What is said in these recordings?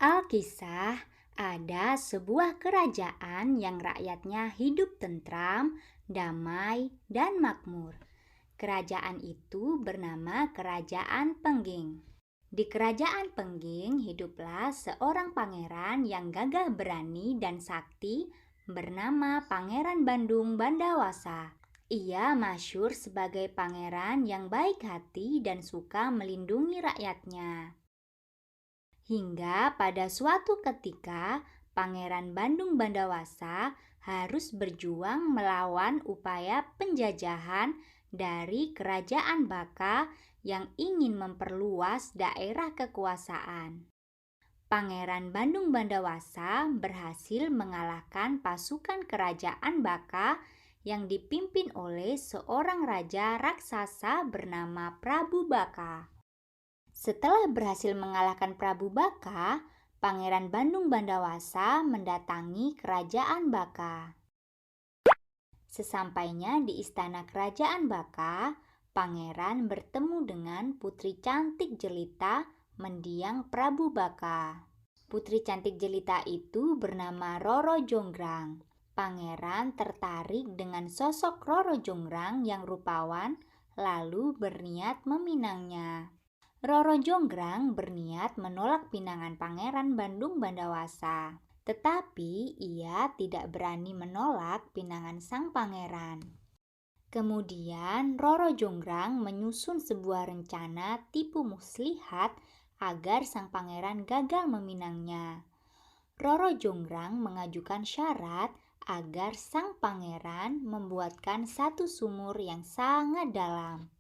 Alkisah, ada sebuah kerajaan yang rakyatnya hidup tentram, damai, dan makmur. Kerajaan itu bernama Kerajaan Pengging. Di Kerajaan Pengging hiduplah seorang pangeran yang gagah berani dan sakti bernama Pangeran Bandung Bandawasa. Ia masyhur sebagai pangeran yang baik hati dan suka melindungi rakyatnya. Hingga pada suatu ketika, Pangeran Bandung Bandawasa harus berjuang melawan upaya penjajahan dari Kerajaan Baka yang ingin memperluas daerah kekuasaan. Pangeran Bandung Bandawasa berhasil mengalahkan pasukan Kerajaan Baka yang dipimpin oleh seorang raja raksasa bernama Prabu Baka. Setelah berhasil mengalahkan Prabu Baka, Pangeran Bandung Bandawasa mendatangi Kerajaan Baka. Sesampainya di istana Kerajaan Baka, Pangeran bertemu dengan putri cantik jelita mendiang Prabu Baka. Putri cantik jelita itu bernama Roro Jonggrang. Pangeran tertarik dengan sosok Roro Jonggrang yang rupawan, lalu berniat meminangnya. Roro Jonggrang berniat menolak pinangan Pangeran Bandung Bandawasa, tetapi ia tidak berani menolak pinangan sang pangeran. Kemudian Roro Jonggrang menyusun sebuah rencana tipu muslihat agar sang pangeran gagal meminangnya. Roro Jonggrang mengajukan syarat agar sang pangeran membuatkan satu sumur yang sangat dalam.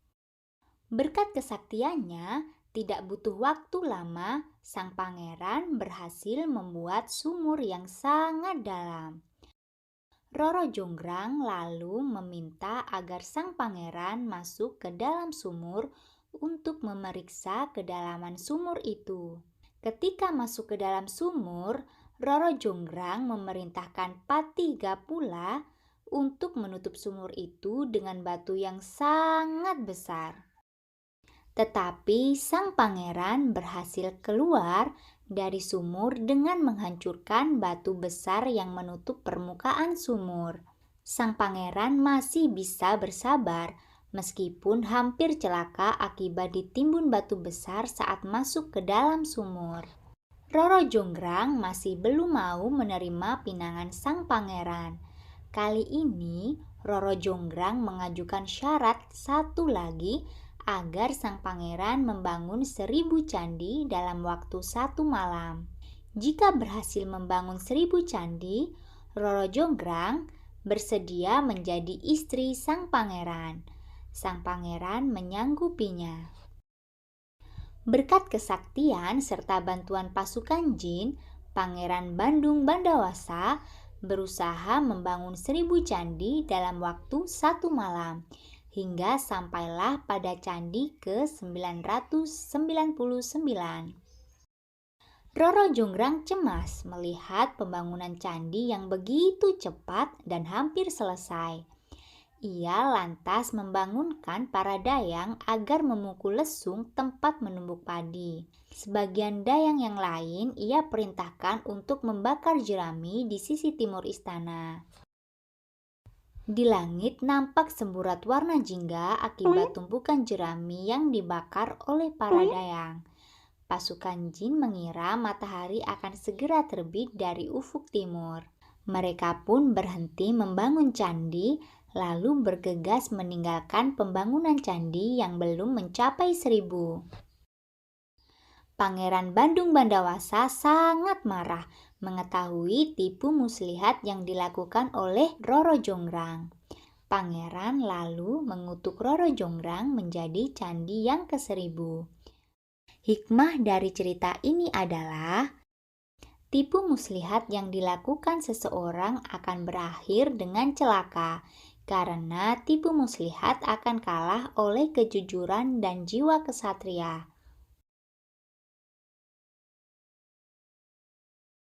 Berkat kesaktiannya, tidak butuh waktu lama, sang pangeran berhasil membuat sumur yang sangat dalam. Roro Jonggrang lalu meminta agar sang pangeran masuk ke dalam sumur untuk memeriksa kedalaman sumur itu. Ketika masuk ke dalam sumur, Roro Jonggrang memerintahkan Pati Gapula untuk menutup sumur itu dengan batu yang sangat besar. Tetapi sang pangeran berhasil keluar dari sumur dengan menghancurkan batu besar yang menutup permukaan sumur. Sang pangeran masih bisa bersabar meskipun hampir celaka akibat ditimbun batu besar saat masuk ke dalam sumur. Roro Jonggrang masih belum mau menerima pinangan sang pangeran. Kali ini Roro Jonggrang mengajukan syarat satu lagi agar sang pangeran membangun 1000 candi dalam waktu 1 malam. Jika berhasil membangun 1000 candi, Roro Jonggrang bersedia menjadi istri sang pangeran. Sang pangeran menyanggupinya. Berkat kesaktian serta bantuan pasukan jin, Pangeran Bandung Bandawasa berusaha membangun 1000 candi dalam waktu 1 malam. Hingga sampailah pada candi ke-999. Roro Jonggrang cemas melihat pembangunan candi yang begitu cepat dan hampir selesai. Ia lantas membangunkan para dayang agar memukul lesung tempat menumbuk padi. Sebagian dayang yang lain ia perintahkan untuk membakar jerami di sisi timur istana. Di langit nampak semburat warna jingga akibat tumpukan jerami yang dibakar oleh para dayang. Pasukan jin mengira matahari akan segera terbit dari ufuk timur. Mereka pun berhenti membangun candi, lalu bergegas meninggalkan pembangunan candi yang belum mencapai 1000. Pangeran Bandung Bandawasa sangat marah mengetahui tipu muslihat yang dilakukan oleh Roro Jonggrang. Pangeran lalu mengutuk Roro Jonggrang menjadi candi yang ke-1000. Hikmah dari cerita ini adalah tipu muslihat yang dilakukan seseorang akan berakhir dengan celaka, karena tipu muslihat akan kalah oleh kejujuran dan jiwa kesatria.